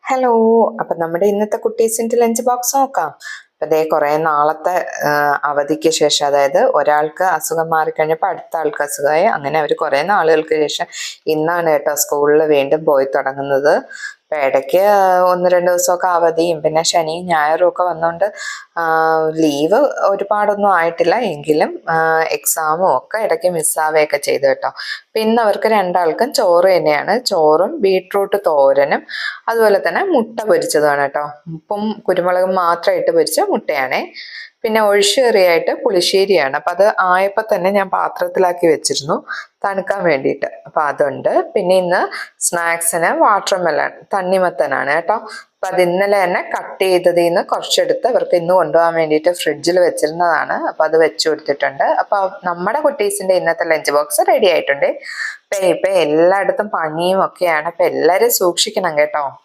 Hello. അപ്പൊ നമ്മുടെ ഇന്നത്തെ കുട്ടീസിന്റെ ലഞ്ച് ബോക്സ് നോക്കാം. അപ്പൊ ദേ കുറെ നാളത്തെ അവധിക്ക് ശേഷം, അതായത് ഒരാൾക്ക് അസുഖം മാറിക്കഴിഞ്ഞപ്പോൾ അടുത്ത ആൾക്ക് അസുഖമായി, അങ്ങനെ അവർ കുറെ നാളുകൾക്ക് ശേഷം ഇന്നാണ് കേട്ടോ സ്കൂളിൽ വീണ്ടും പോയി തുടങ്ങുന്നത്. അപ്പൊ ഇടയ്ക്ക് ഒന്ന് രണ്ട് ദിവസമൊക്കെ അവധിയും പിന്നെ ശനിയും ഞായറും ഒക്കെ വന്നുകൊണ്ട് ലീവ് ഒരുപാടൊന്നും ആയിട്ടില്ല, എങ്കിലും എക്സാമും ഒക്കെ ഇടയ്ക്ക് മിസ്സാവുകയൊക്കെ ചെയ്തു കേട്ടോ. പിന്നെ അവർക്ക് രണ്ടാൾക്കും ചോറ് തന്നെയാണ്, ചോറും ബീട്രൂട്ട് തോരനും അതുപോലെ തന്നെ മുട്ട പൊരിച്ചതാണ് കേട്ടോ. ഉപ്പും കുരുമുളകും മാത്രം ഇട്ട് പൊരിച്ച മുട്ടയാണേ. പിന്നെ ഒഴിച്ചുകറിയായിട്ട് പുളിശ്ശേരിയാണ്. അപ്പം അത് ആയപ്പോൾ തന്നെ ഞാൻ പാത്രത്തിലാക്കി വെച്ചിരുന്നു തണുക്കാൻ വേണ്ടിയിട്ട്. അപ്പം അതുണ്ട്. പിന്നെ ഇന്ന് സ്നാക്സിന് വാട്ടർമെലൺ തണ്ണിമത്തനാണ് കേട്ടോ. അപ്പം അത് ഇന്നലെ തന്നെ കട്ട് ചെയ്തതിൽ നിന്ന് കുറച്ചെടുത്ത് അവർക്ക് ഇന്ന് കൊണ്ടുപോകാൻ വേണ്ടിയിട്ട് ഫ്രിഡ്ജിൽ വെച്ചിരുന്നതാണ്. അപ്പം അത് വെച്ചു കൊടുത്തിട്ടുണ്ട്. അപ്പം നമ്മുടെ കുട്ടീസിന്റെ ഇന്നത്തെ ലഞ്ച് ബോക്സ് റെഡി ആയിട്ടുണ്ട്. ഇപ്പം എല്ലായിടത്തും പനിയും ഒക്കെയാണ്. അപ്പം എല്ലാവരും സൂക്ഷിക്കണം കേട്ടോ.